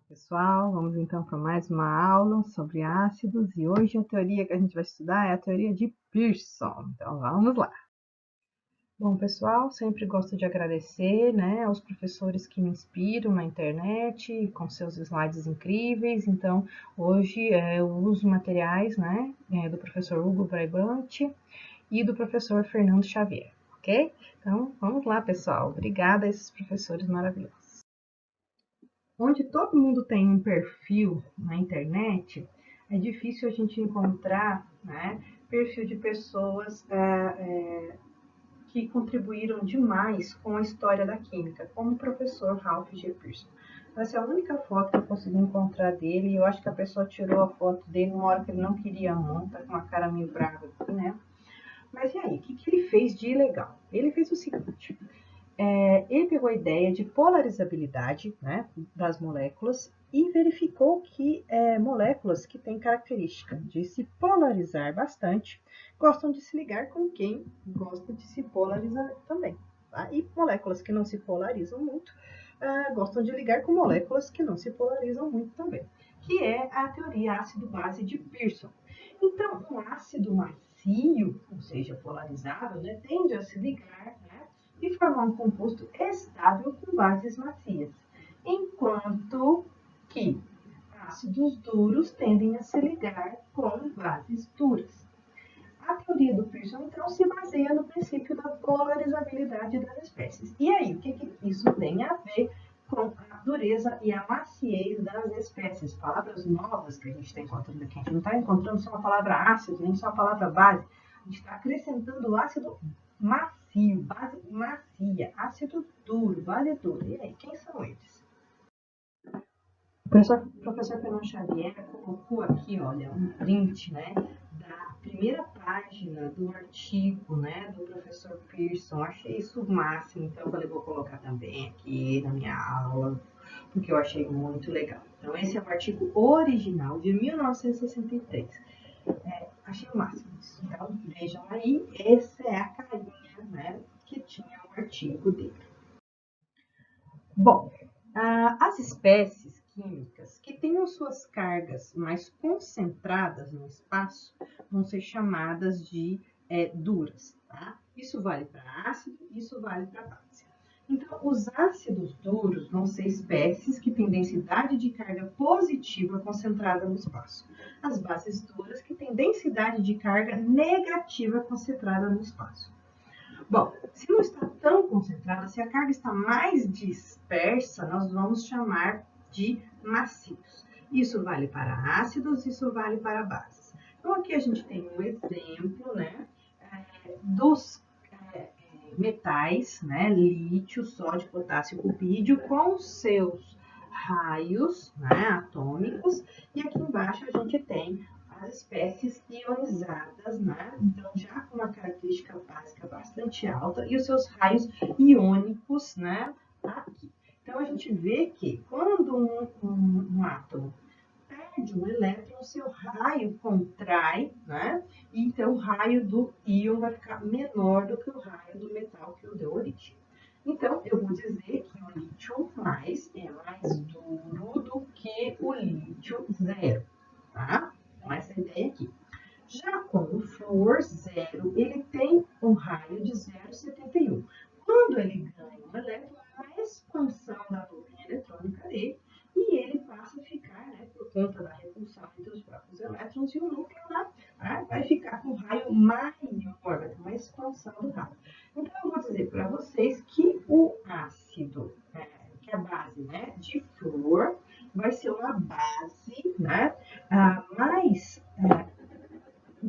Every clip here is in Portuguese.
Pessoal, vamos então para mais uma aula sobre ácidos e hoje a teoria que a gente vai estudar é a teoria de Pearson. Então vamos lá. Bom, pessoal, sempre gosto de agradecer, aos professores que me inspiram na internet com seus slides incríveis. Então, hoje eu uso materiais, do professor Hugo Braibante e do professor Fernando Xavier, ok? Então, vamos lá, pessoal. Obrigada a esses professores maravilhosos. Onde todo mundo tem um perfil na internet, é difícil a gente encontrar perfil de pessoas que contribuíram demais com a história da química, como o professor Ralph G. Pearson. Essa é a única foto que eu consegui encontrar dele, e eu acho que a pessoa tirou a foto dele numa hora que ele não queria muito, tá com uma cara meio brava aqui, né? Mas e aí, o que ele fez de legal? Ele fez o seguinte: ele pegou a ideia de polarizabilidade das moléculas e verificou que moléculas que têm característica de se polarizar bastante gostam de se ligar com quem gosta de se polarizar também. Tá? E moléculas que não se polarizam muito gostam de ligar com moléculas que não se polarizam muito também, que é a teoria ácido-base de Pearson. Então, um ácido macio, ou seja, polarizado, tende a se ligar e formar um composto estável com bases macias, enquanto que ácidos duros tendem a se ligar com bases duras. A teoria do Pearson, então, se baseia no princípio da polarizabilidade das espécies. E aí, o que isso tem a ver com a dureza e a maciez das espécies? Palavras novas que a gente está encontrando aqui. A gente não está encontrando só a palavra ácido, nem só a palavra base. A gente está acrescentando o ácido macio, base macia, ácido duro, base dura. E aí, quem são eles? O professor Fernando Xavier colocou aqui, olha, um print, da primeira página do artigo, do professor Pearson. Achei isso o máximo, então eu falei, vou colocar também aqui na minha aula, porque eu achei muito legal. Então, esse é o artigo original de 1963. Achei o máximo isso. Então, vejam aí, essa é a carinha, que tinha o artigo dele. Bom, as espécies químicas que tenham suas cargas mais concentradas no espaço vão ser chamadas de duras, tá? Isso vale para ácido, isso vale para base. Então, os ácidos duros vão ser espécies que têm densidade de carga positiva concentrada no espaço. As bases duras que têm densidade de carga negativa concentrada no espaço. Bom, se não está tão concentrada, se a carga está mais dispersa, nós vamos chamar de macios. Isso vale para ácidos, isso vale para bases. Então, aqui a gente tem um exemplo, dos metais, lítio, sódio, potássio, rubídio, com seus raios atômicos, e aqui embaixo a gente tem as espécies ionizadas, então já com uma característica básica bastante alta, e os seus raios iônicos, aqui. Então a gente vê que quando um átomo perde um elétron, seu raio contrai, e então o raio do íon vai ficar menor do que o raio do metal que o deu origem. Então, eu vou dizer que o lítio mais é mais duro do que o lítio zero, tá? Então, essa é a ideia aqui. Já com o flúor zero, ele tem um raio de 0,71. Quando ele ganha um elétron, é uma expansão da dupla eletrônica dele, e ele passa a ficar, por conta da repulsão entre os próprios elétrons, e o núcleo vai ficar com um raio maior, vai ter uma expansão do raio. Então, eu vou dizer para vocês que o ácido, que é a base de flúor, vai ser uma base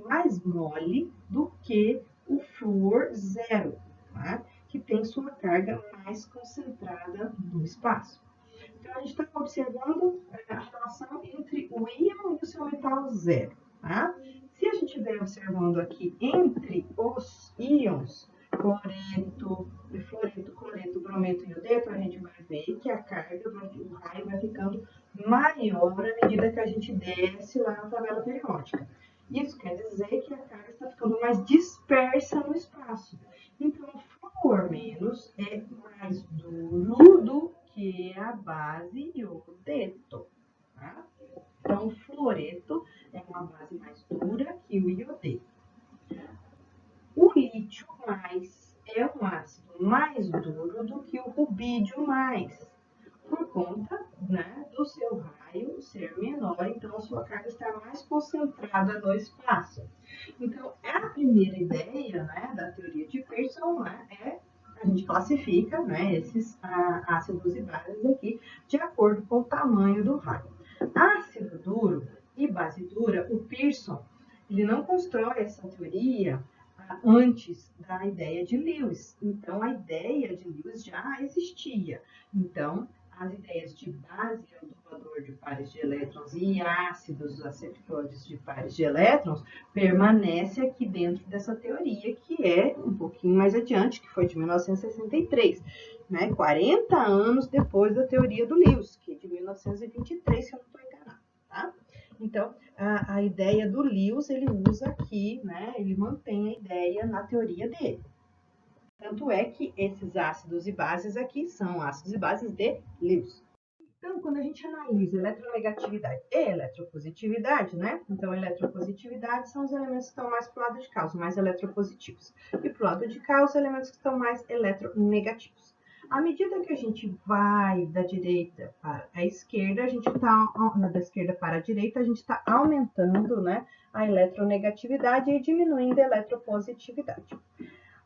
mais mole do que o flúor zero, que tem sua carga mais concentrada no espaço. Então, a gente está observando a relação entre o íon e o seu metal zero. Se a gente estiver observando aqui entre os íons, cloreto, cloreto, brometo e iodeto, a gente vai ver que a carga, o raio vai ficando maior à medida que a gente desce lá na tabela periódica. Isso quer dizer que a carga está ficando mais dispersa no espaço. Então, o flúor menos é mais duro do que a base iodeto. um ácido mais duro do que o rubídio mais, por conta, né, do seu raio ser menor, então a sua carga está mais concentrada no espaço. Então, a primeira ideia, né, da teoria de Pearson, né, a gente classifica, né, esses ácidos e bases aqui de acordo com o tamanho do raio. Ácido duro e base dura, o Pearson, ele não constrói essa teoria antes da ideia de Lewis. Então, a ideia de Lewis já existia. Então, as ideias de base, o duplador de pares de elétrons e ácidos, os aceptores de pares de elétrons, permanece aqui dentro dessa teoria, que é um pouquinho mais adiante, que foi de 1963, né? 40 anos depois da teoria do Lewis, que é de 1923, se eu não estou enganado, tá? Então, a ideia do Lewis, ele usa aqui, né? Ele mantém a ideia na teoria dele. Tanto é que esses ácidos e bases aqui são ácidos e bases de Lewis. Então, quando a gente analisa eletronegatividade e eletropositividade, né? Então, eletropositividade são os elementos que estão mais para o lado de cá, os mais eletropositivos. E para o lado de cá, os elementos que estão mais eletronegativos. À medida que a gente vai da direita para a esquerda, a gente está, da esquerda para a direita, a gente está aumentando, né, a eletronegatividade e diminuindo a eletropositividade.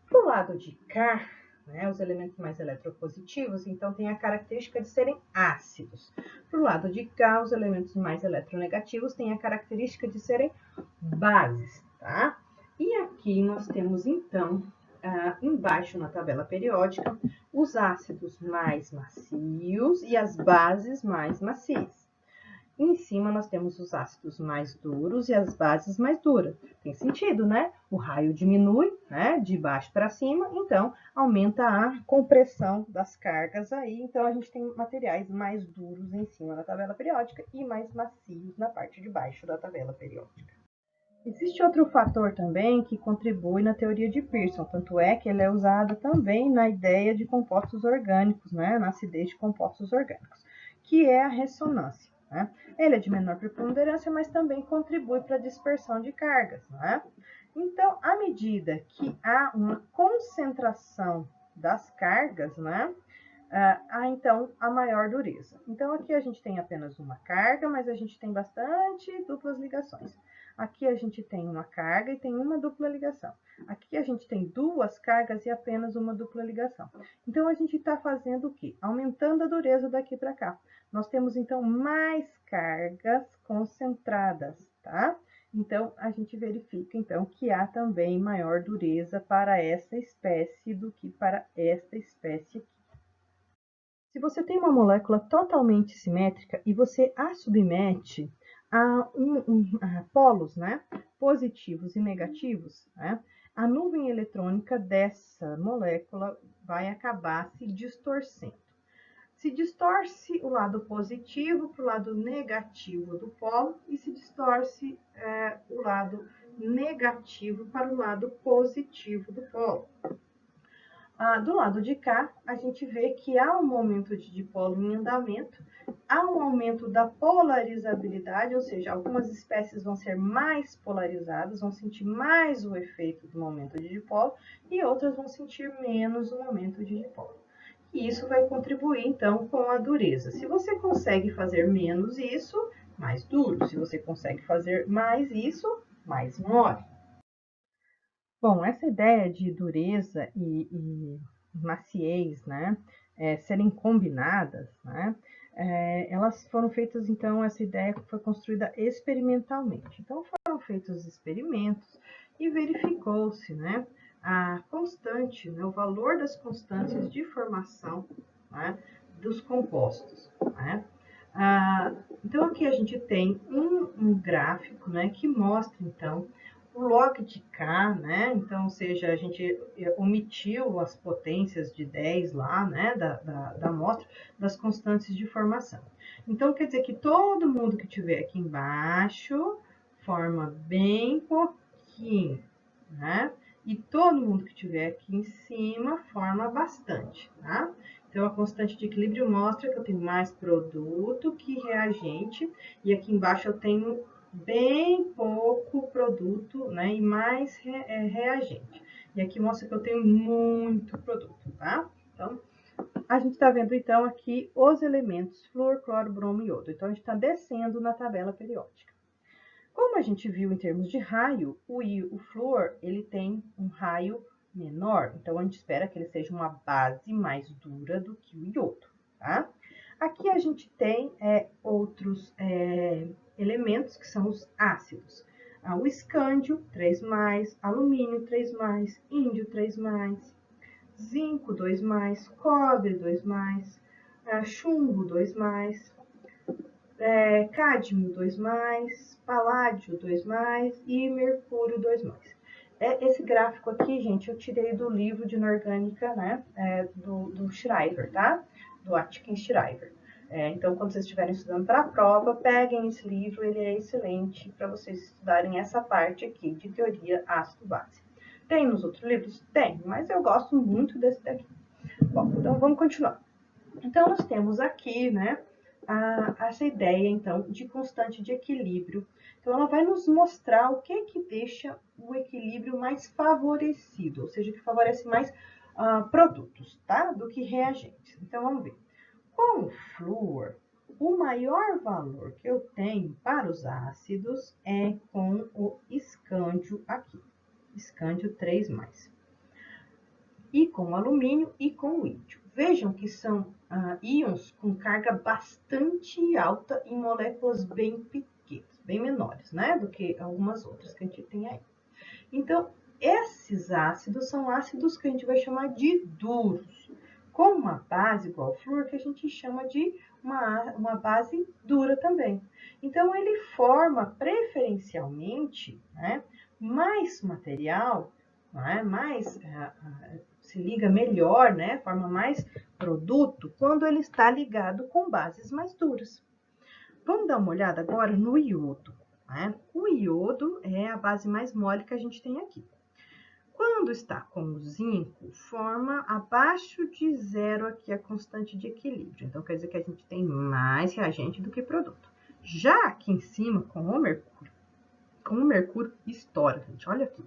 Para o lado de cá, né, os elementos mais eletropositivos, então tem a característica de serem ácidos. Para o lado de cá, os elementos mais eletronegativos têm a característica de serem bases, tá? E aqui nós temos, então, embaixo na tabela periódica, os ácidos mais macios e as bases mais macias. Em cima nós temos os ácidos mais duros e as bases mais duras. Tem sentido, né? O raio diminui, né, de baixo para cima, então aumenta a compressão das cargas aí. Então a gente tem materiais mais duros em cima da tabela periódica e mais macios na parte de baixo da tabela periódica. Existe outro fator também que contribui na teoria de Pearson, tanto é que ele é usado também na ideia de compostos orgânicos, né, na acidez de compostos orgânicos, que é a ressonância. Né? Ele é de menor preponderância, mas também contribui para a dispersão de cargas. Né? Então, à medida que há uma concentração das cargas, né, há então a maior dureza. Então, aqui a gente tem apenas uma carga, mas a gente tem bastante duplas ligações. Aqui a gente tem uma carga e tem uma dupla ligação. Aqui a gente tem duas cargas e apenas uma dupla ligação. Então, a gente está fazendo o quê? Aumentando a dureza daqui para cá. Nós temos, então, mais cargas concentradas, tá? Então, a gente verifica, então, que há também maior dureza para essa espécie do que para esta espécie aqui. Se você tem uma molécula totalmente simétrica e você a submete a polos, né, positivos e negativos, né, a nuvem eletrônica dessa molécula vai acabar se distorcendo. Se distorce o lado positivo para o lado negativo do polo e se distorce o lado negativo para o lado positivo do polo. Do lado de cá, a gente vê que há um momento de dipolo em andamento, há um aumento da polarizabilidade, ou seja, algumas espécies vão ser mais polarizadas, vão sentir mais o efeito do momento de dipolo, e outras vão sentir menos o momento de dipolo. E isso vai contribuir, então, com a dureza. Se você consegue fazer menos isso, mais duro. Se você consegue fazer mais isso, mais mole. Bom, essa ideia de dureza e maciez, né, serem combinadas, né, elas foram feitas, então, essa ideia foi construída experimentalmente. Então, foram feitos experimentos e verificou-se, né, a constante, né, o valor das constantes de formação, né, dos compostos, né. Então, aqui a gente tem um gráfico, né, que mostra, então, o log de K, né? Então, ou seja, a gente omitiu as potências de 10 lá, né? Da amostra, das constantes de formação. Então, quer dizer que todo mundo que tiver aqui embaixo forma bem pouquinho, né? E todo mundo que tiver aqui em cima forma bastante, tá? Então, a constante de equilíbrio mostra que eu tenho mais produto que reagente, e aqui embaixo eu tenho bem pouco produto, né, e mais reagente. E aqui mostra que eu tenho muito produto, tá? Então, a gente está vendo, então, aqui os elementos flúor, cloro, bromo e iodo. Então, a gente está descendo na tabela periódica. Como a gente viu em termos de raio, o flúor, ele tem um raio menor. Então, a gente espera que ele seja uma base mais dura do que o iodo, tá? Aqui a gente tem outros elementos, que são os ácidos. O escândio, 3+, alumínio, 3+, índio, 3+, zinco, 2+, cobre, 2+, chumbo, 2+, cádmio, 2+, paládio, 2+, e mercúrio, 2+. Esse gráfico aqui, gente, eu tirei do livro de inorgânica, né, do Schreiber, tá? Do Aitken Schreiber. Então, quando vocês estiverem estudando para a prova, peguem esse livro, ele é excelente para vocês estudarem essa parte aqui de teoria ácido-base. Tem nos outros livros? Tem, mas eu gosto muito desse daqui. Bom, então vamos continuar. Então, nós temos aqui, né, essa ideia, então, de constante de equilíbrio. Então, ela vai nos mostrar o que deixa o equilíbrio mais favorecido, ou seja, que favorece mais produtos, tá? Do que reagentes. Então, vamos ver. Com o flúor, o maior valor que eu tenho para os ácidos é com o escândio aqui, escândio 3+. E com o alumínio e com o índio. Vejam que são íons com carga bastante alta em moléculas bem pequenas, bem menores, né, do que algumas outras que a gente tem aí. Então, esses ácidos são ácidos que a gente vai chamar de duros, com uma base igual ao flúor, que a gente chama de uma base dura também. Então, ele forma preferencialmente, né, mais material, né, se liga melhor, né, forma mais produto, quando ele está ligado com bases mais duras. Vamos dar uma olhada agora no iodo, né? O iodo é a base mais mole que a gente tem aqui. Quando está com o zinco, forma abaixo de 0 aqui a constante de equilíbrio. Então, quer dizer que a gente tem mais reagente do que produto. Já aqui em cima, com o mercúrio estoura, gente, olha aqui.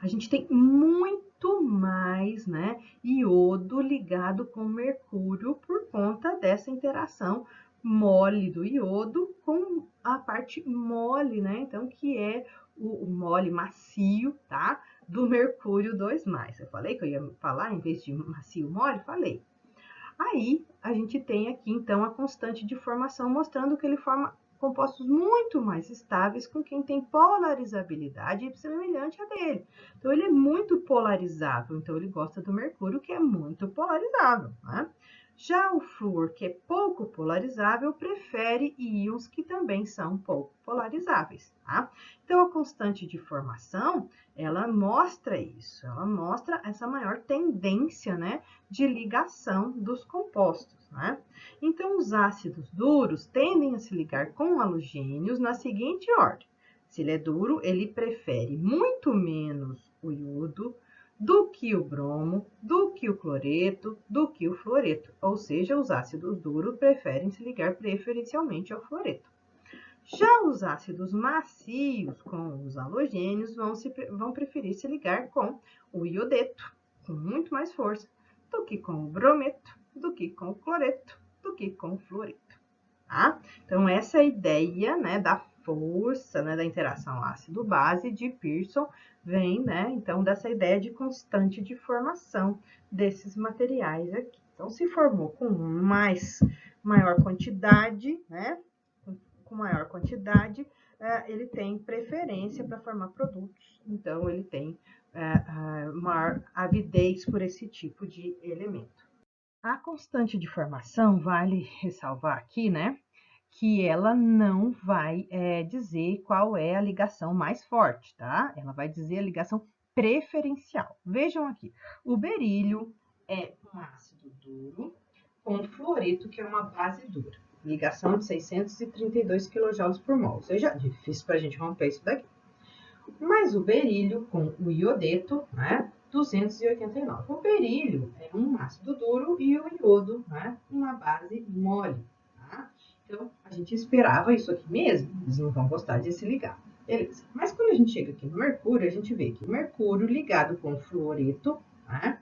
A gente tem muito mais, né, iodo ligado com mercúrio por conta dessa interação mole do iodo com a parte mole, né, então, que é o mole macio, tá, do mercúrio 2+. Eu falei que eu ia falar, em vez de macio mole, falei. Aí, a gente tem aqui, então, a constante de formação, mostrando que ele forma compostos muito mais estáveis com quem tem polarizabilidade semelhante a dele. Então, ele é muito polarizável, então ele gosta do mercúrio, que é muito polarizável, né? Já o flúor, que é pouco polarizável, prefere íons que também são pouco polarizáveis, tá? Então, a constante de formação, ela mostra isso, ela mostra essa maior tendência, né, de ligação dos compostos, né? Então, os ácidos duros tendem a se ligar com halogênios na seguinte ordem. Se ele é duro, ele prefere muito menos o iodo do que o bromo, do que o cloreto, do que o fluoreto. Ou seja, os ácidos duros preferem se ligar preferencialmente ao fluoreto. Já os ácidos macios com os halogênios vão preferir se ligar com o iodeto, com muito mais força, do que com o brometo, do que com o cloreto, do que com o fluoreto. Tá? Então, essa é a ideia, né, da força, né, da interação ácido-base de Pearson vem, né, então, dessa ideia de constante de formação desses materiais aqui. Então, se formou com maior quantidade, né, com maior quantidade, ele tem preferência para formar produtos, então ele tem maior avidez por esse tipo de elemento. A constante de formação, vale ressalvar aqui, né, que ela não vai dizer qual é a ligação mais forte, tá? Ela vai dizer a ligação preferencial. Vejam aqui, o berílio é um ácido duro com fluoreto, que é uma base dura. Ligação de 632 kJ por mol, ou seja, difícil para a gente romper isso daqui. Mas o berílio com o iodeto, né, 289. O berílio é um ácido duro e o iodo, né, uma base mole. Tá? Então, a gente esperava isso aqui mesmo, eles não vão gostar de se ligar. Mas quando a gente chega aqui no mercúrio, a gente vê que o mercúrio ligado com o fluoreto, né,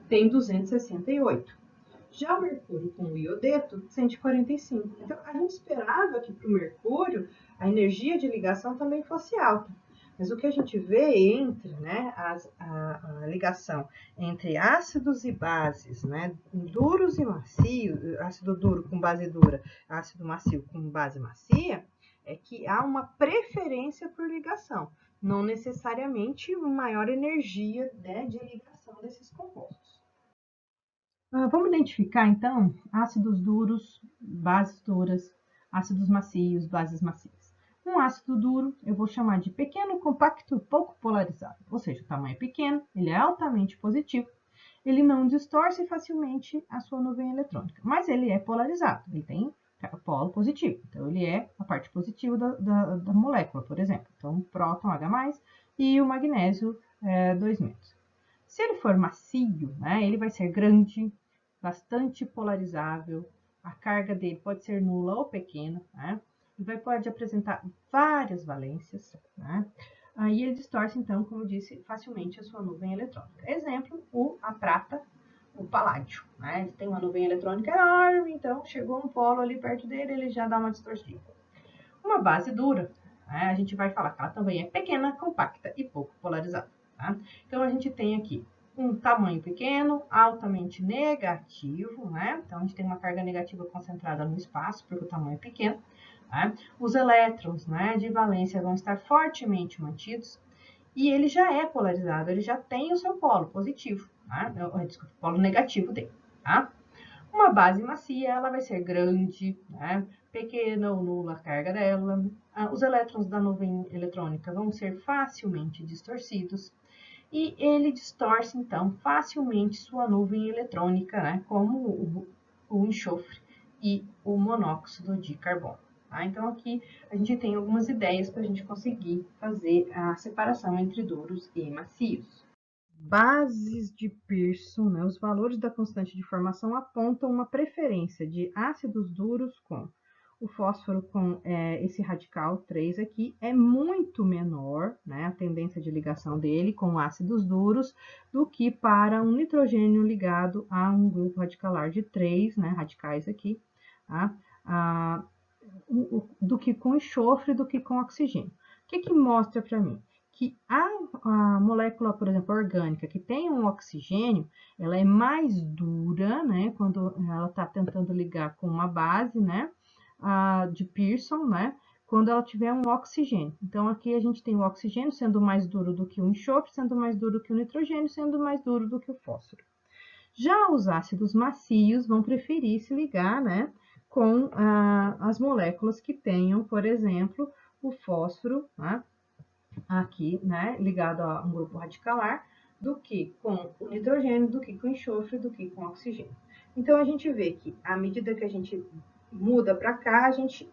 tem 268. Já o mercúrio com o iodeto, 145. Então, a gente esperava que para o mercúrio a energia de ligação também fosse alta. Mas o que a gente vê entre, né, a ligação entre ácidos e bases, né, duros e macios, ácido duro com base dura, ácido macio com base macia, é que há uma preferência por ligação, não necessariamente uma maior energia, né, de ligação desses compostos. Vamos identificar, então, ácidos duros, bases duras, ácidos macios, bases macias. Um ácido duro eu vou chamar de pequeno, compacto e pouco polarizado, ou seja, o tamanho é pequeno, ele é altamente positivo, ele não distorce facilmente a sua nuvem eletrônica, mas ele é polarizado, ele tem polo positivo, então ele é a parte positiva da molécula, por exemplo. Então, próton H+, e o magnésio 2-. Se ele for macio, né, ele vai ser grande, bastante polarizável, a carga dele pode ser nula ou pequena, né, e pode apresentar várias valências, né, aí ele distorce, então, como eu disse, facilmente a sua nuvem eletrônica. Exemplo, a prata, o paládio, né, ele tem uma nuvem eletrônica enorme, então chegou um polo ali perto dele, ele já dá uma distorcida. Uma base dura, né, a gente vai falar que ela também é pequena, compacta e pouco polarizada. Tá? Então, a gente tem aqui um tamanho pequeno, altamente negativo, né? Então, a gente tem uma carga negativa concentrada no espaço, porque o tamanho é pequeno. Tá? Os elétrons, né, de valência vão estar fortemente mantidos, e ele já é polarizado, ele já tem o seu polo positivo, tá? Desculpa, o polo negativo dele. Tá? Uma base macia, ela vai ser grande, né? Pequena ou nula a carga dela. Os elétrons da nuvem eletrônica vão ser facilmente distorcidos. E ele distorce, então, facilmente sua nuvem eletrônica, né? Como o enxofre e o monóxido de carbono. Tá? Então, aqui a gente tem algumas ideias para a gente conseguir fazer a separação entre duros e macios. Bases de Pearson, né, os valores da constante de formação apontam uma preferência de ácidos duros com o fósforo com esse radical 3 aqui é muito menor, né, a tendência de ligação dele com ácidos duros, do que para um nitrogênio ligado a um grupo radicalar de 3, né, radicais aqui, tá? Do que com enxofre, do que com oxigênio. O que mostra para mim? Que a molécula, por exemplo, orgânica, que tem um oxigênio, ela é mais dura, né, quando ela está tentando ligar com uma base, né, de Pearson, né, quando ela tiver um oxigênio. Então, aqui a gente tem o oxigênio sendo mais duro do que o enxofre, sendo mais duro que o nitrogênio, sendo mais duro do que o fósforo. Já os ácidos macios vão preferir se ligar, né, com as moléculas que tenham, por exemplo, o fósforo, né, aqui, né, ligado a um grupo radicalar, do que com o nitrogênio, do que com o enxofre, do que com o oxigênio. Então, a gente vê que, à medida que a gente muda para cá, a gente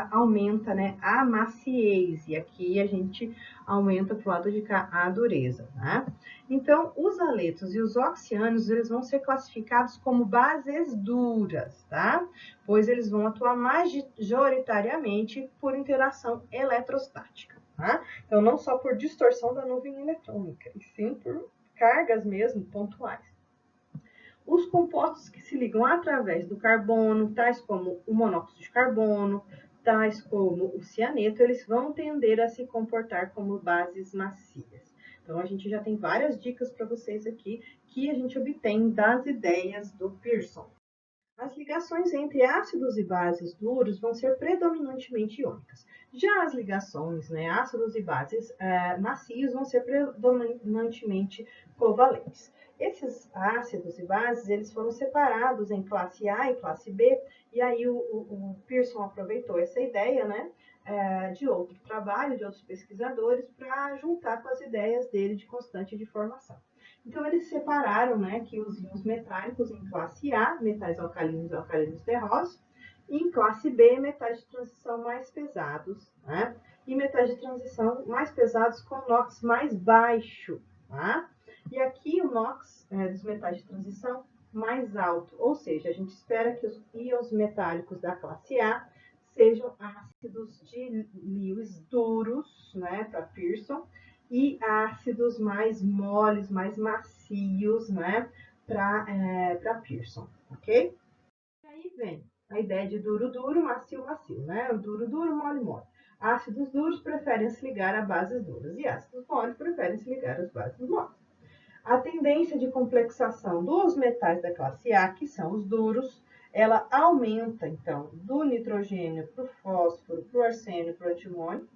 aumenta, né, a maciez, e aqui a gente aumenta para o lado de cá a dureza, né? Então, os aletos e os oxianos, eles vão ser classificados como bases duras, tá? Pois eles vão atuar majoritariamente por interação eletrostática. Tá? Então, não só por distorção da nuvem eletrônica, e sim por cargas mesmo pontuais. Os compostos que se ligam através do carbono, tais como o monóxido de carbono, tais como o cianeto, eles vão tender a se comportar como bases macias. Então, a gente já tem várias dicas para vocês aqui que a gente obtém das ideias do Pearson. As ligações entre ácidos e bases duros vão ser predominantemente iônicas. Já as ligações, né, ácidos e bases macios vão ser predominantemente covalentes. Esses ácidos e bases, eles foram separados em classe A e classe B, e aí o Pearson aproveitou essa ideia, né, de outro trabalho, de outros pesquisadores, para juntar com as ideias dele de constante de formação. Então, eles separaram, né, que os íons metálicos em classe A, metais alcalinos e alcalinos terrosos, e em classe B, metais de transição mais pesados, né, e metais de transição mais pesados com NOx mais baixo, tá? E aqui o NOx dos metais de transição mais alto, ou seja, a gente espera que os íons metálicos da classe A sejam ácidos de Lewis duros, né, para Pearson, e ácidos mais moles, mais macios, né, para Pearson, ok? E aí vem a ideia de duro, duro, macio, macio, né? Duro, duro, mole, mole. Ácidos duros preferem se ligar a bases duras e ácidos moles preferem se ligar às bases moles. A tendência de complexação dos metais da classe A, que são os duros, ela aumenta, então, do nitrogênio para o fósforo, para o arsênio, para o antimônio,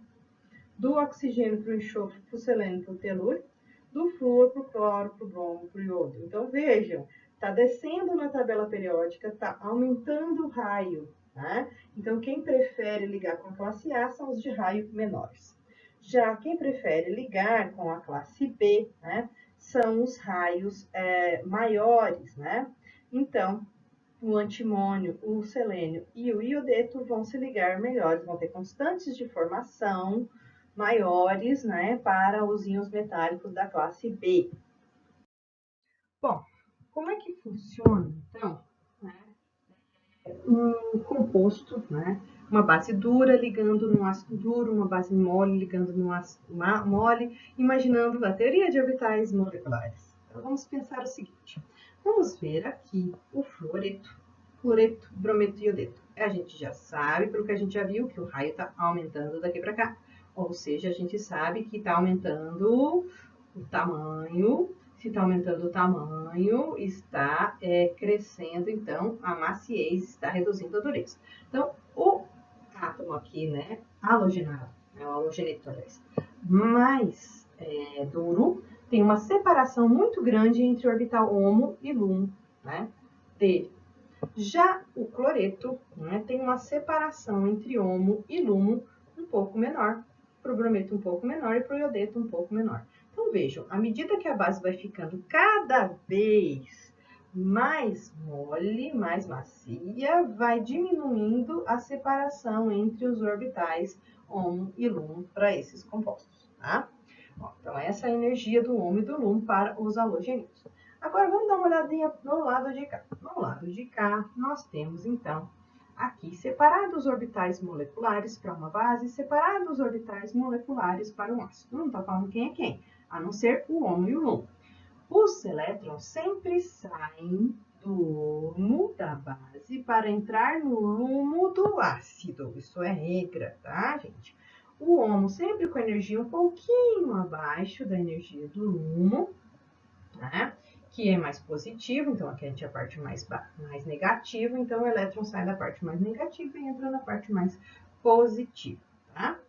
do oxigênio para o enxofre, para o selênio, para o telúrio, do flúor para o cloro, para o bromo, para o iodo. Então, vejam, está descendo na tabela periódica, está aumentando o raio, né? Então, quem prefere ligar com a classe A são os de raio menores. Já quem prefere ligar com a classe B, né, são os raios maiores, né? Então, o antimônio, o selênio e o iodeto vão se ligar melhores, vão ter constantes de formação maiores, né, para os íons metálicos da classe B. Bom, como é que funciona, então, né, um composto, né, uma base dura ligando no ácido duro, uma base mole ligando no ácido mole, imaginando a teoria de orbitais moleculares. Então, vamos pensar o seguinte, vamos ver aqui o fluoreto, brometo e iodeto. A gente já sabe, pelo que a gente já viu, que o raio está aumentando daqui para cá. Ou seja, a gente sabe que está aumentando o tamanho. Se está aumentando o tamanho, está crescendo, então, a maciez, está reduzindo a dureza. Então, o átomo aqui, né, halogenado, o halogeneto, aliás, mais duro, tem uma separação muito grande entre o orbital HOMO e LUMO, né, dele. Já o cloreto, né, tem uma separação entre HOMO e LUMO um pouco menor, para o brometo um pouco menor e para o iodeto um pouco menor. Então, vejam, à medida que a base vai ficando cada vez mais mole, mais macia, vai diminuindo a separação entre os orbitais HOMO e LUMO para esses compostos, tá? Bom, então, essa é a energia do HOMO e do LUMO para os halogênios. Agora, vamos dar uma olhadinha no lado de cá. No lado de cá, nós temos, então, aqui separados os orbitais moleculares para uma base, separados os orbitais moleculares para um ácido. Não está falando quem é quem, a não ser o HOMO e o LUMO. Os elétrons sempre saem do HOMO da base para entrar no LUMO do ácido. Isso é regra, tá, gente? O HOMO sempre com energia um pouquinho abaixo da energia do LUMO, né? Que é mais positivo, então aqui a gente é a parte mais negativa, então o elétron sai da parte mais negativa e entra na parte mais positiva, tá?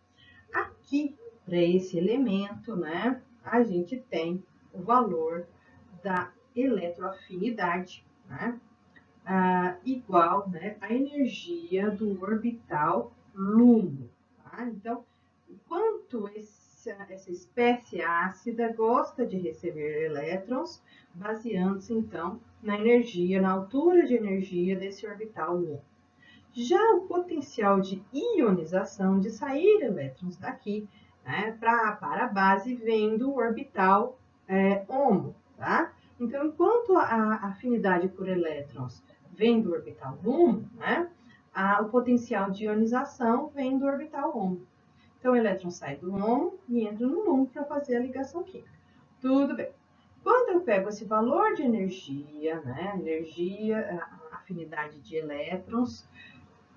Aqui, para esse elemento, né, a gente tem o valor da eletroafinidade, né, igual, né, à energia do orbital LUMO, tá? Então, quanto essa espécie ácida gosta de receber elétrons, baseando-se, então, na energia, na altura de energia desse orbital LUMO. Já o potencial de ionização, de sair elétrons daqui, né, para a base, vem do orbital HOMO, tá? Então, enquanto a afinidade por elétrons vem do orbital LUMO, né, o potencial de ionização vem do orbital HOMO. Então, o elétron sai do HOMO e entra no LUMO para fazer a ligação química. Tudo bem. Quando eu pego esse valor de energia, né, a afinidade de elétrons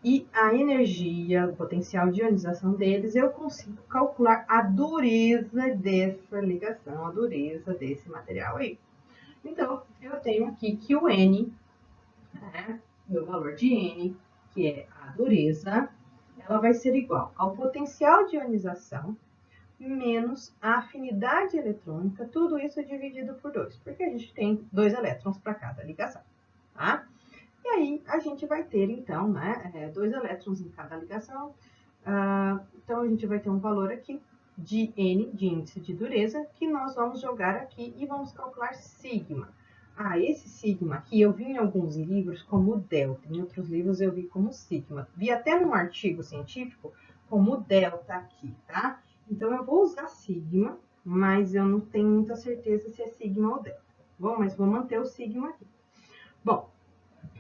e a energia, o potencial de ionização deles, eu consigo calcular a dureza dessa ligação, a dureza desse material aí. Então, eu tenho aqui que o N, né, o valor de N, que é a dureza, ela vai ser igual ao potencial de ionização menos a afinidade eletrônica, tudo isso dividido por 2, porque a gente tem 2 elétrons para cada ligação, tá? E aí a gente vai ter, então, né, 2 elétrons em cada ligação, então a gente vai ter um valor aqui de N, de índice de dureza, que nós vamos jogar aqui e vamos calcular sigma. Esse sigma aqui eu vi em alguns livros como delta, em outros livros eu vi como sigma. Vi até num artigo científico como delta aqui, tá? Então, eu vou usar sigma, mas eu não tenho muita certeza se é sigma ou delta. Bom, mas vou manter o sigma aqui. Bom,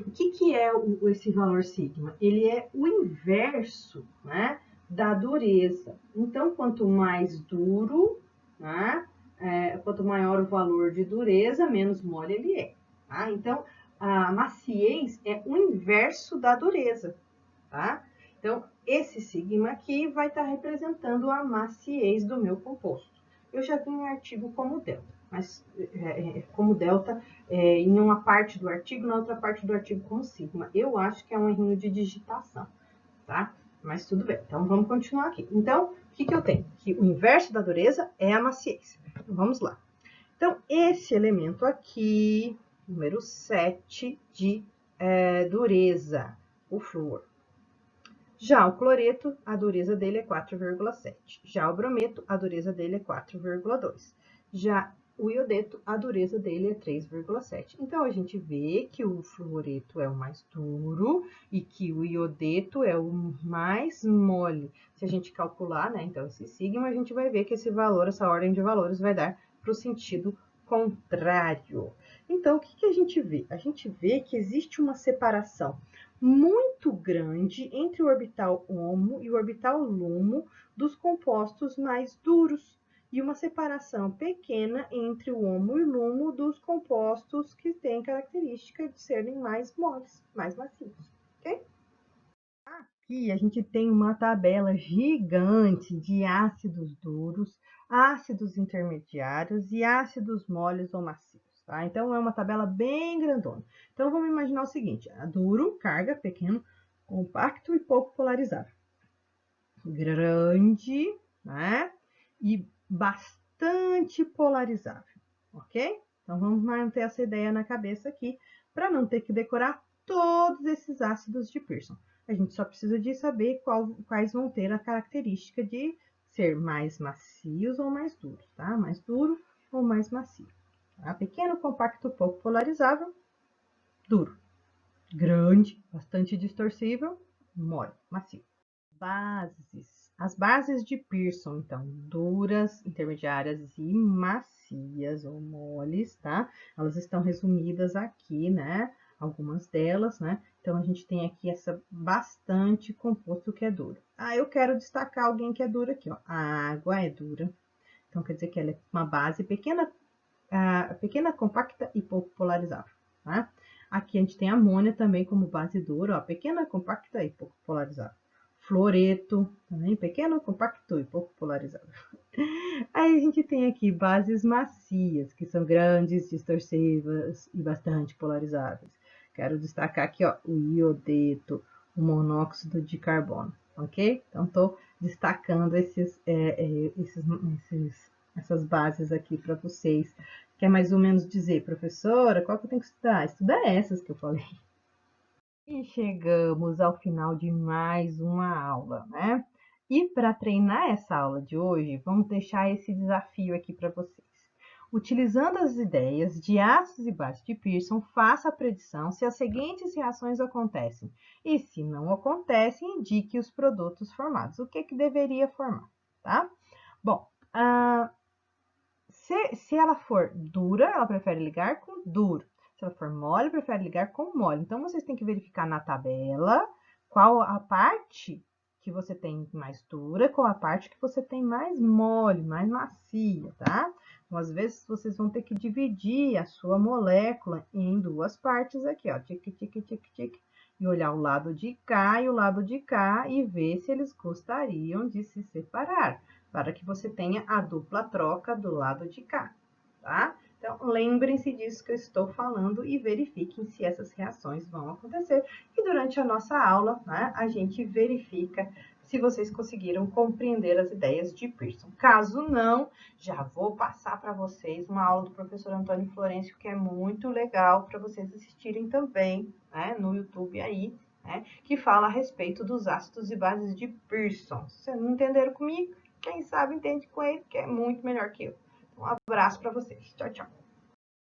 O que é esse valor sigma? Ele é o inverso, né, da dureza. Então, quanto mais duro, né, quanto maior o valor de dureza, menos mole ele é. Tá? Então, a maciez é o inverso da dureza. Tá? Então, esse sigma aqui vai estar representando a maciez do meu composto. Eu já vi em artigo como delta, mas como delta em uma parte do artigo, na outra parte do artigo como sigma. Eu acho que é um errinho de digitação, tá? Mas tudo bem, então vamos continuar aqui. Então, o que eu tenho? Que o inverso da dureza é a maciez. Então, vamos lá. Então, esse elemento aqui, número 7 de dureza, o flúor. Já o cloreto, a dureza dele é 4,7. Já o brometo, a dureza dele é 4,2. Já o iodeto, a dureza dele é 3,7. Então, a gente vê que o fluoreto é o mais duro e que o iodeto é o mais mole. Se a gente calcular, né, então, esse sigma, a gente vai ver que esse valor, essa ordem de valores vai dar para o sentido contrário. Então, o que a gente vê? A gente vê que existe uma separação muito grande entre o orbital HOMO e o orbital LUMO dos compostos mais duros e uma separação pequena entre o HOMO e o LUMO dos compostos que têm característica de serem mais moles, mais macios, ok? Aqui a gente tem uma tabela gigante de ácidos duros, ácidos intermediários e ácidos moles ou macios. Tá? Então, é uma tabela bem grandona. Então, vamos imaginar o seguinte, duro, carga, pequeno, compacto e pouco polarizável. Grande, né? E bastante polarizável, ok? Então, vamos manter essa ideia na cabeça aqui, para não ter que decorar todos esses ácidos de Pearson. A gente só precisa de saber quais vão ter a característica de ser mais macios ou mais duros, tá? Mais duro ou mais macio. Tá? Pequeno, compacto, pouco polarizável, duro. Grande, bastante distorcível, mole, macio. Bases. As bases de Pearson, então, duras, intermediárias e macias ou moles, tá? Elas estão resumidas aqui, né? Algumas delas, né? Então, a gente tem aqui essa bastante composto que é duro. Eu quero destacar alguém que é duro aqui, ó. A água é dura. Então, quer dizer que ela é uma base pequena, pequena, compacta e pouco polarizável, tá? Aqui a gente tem a amônia também como base dura, ó, pequena, compacta e pouco polarizável. Fluoreto, também pequeno, compacto e pouco polarizável. Aí a gente tem aqui bases macias, que são grandes, distorcivas e bastante polarizáveis. Quero destacar aqui, ó, o iodeto, o monóxido de carbono, ok? Então, estou destacando essas bases aqui para vocês. Quer mais ou menos dizer, professora, qual que eu tenho que estudar? Estuda essas que eu falei. E chegamos ao final de mais uma aula, né? E para treinar essa aula de hoje, vamos deixar esse desafio aqui para vocês. Utilizando as ideias de ácidos e bases de Pearson, faça a predição se as seguintes reações acontecem. E se não acontecem, indique os produtos formados. O que deveria formar, tá? Bom, se ela for dura, ela prefere ligar com duro. Se ela for mole, prefere ligar com mole. Então, vocês têm que verificar na tabela qual a parte que você tem mais dura, qual a parte que você tem mais mole, mais macia, tá? Então, às vezes, vocês vão ter que dividir a sua molécula em duas partes aqui, ó. Tic, tic, tic, tic. E olhar o lado de cá e o lado de cá e ver se eles gostariam de se separar, para que você tenha a dupla troca do lado de cá, tá? Então, lembrem-se disso que eu estou falando e verifiquem se essas reações vão acontecer. E durante a nossa aula, né, a gente verifica se vocês conseguiram compreender as ideias de Pearson. Caso não, já vou passar para vocês uma aula do professor Antônio Florencio, que é muito legal para vocês assistirem também, né, no YouTube aí, né, que fala a respeito dos ácidos e bases de Pearson. Se vocês não entenderam comigo, quem sabe entende com ele, que é muito melhor que eu. Um abraço para vocês. Tchau, tchau.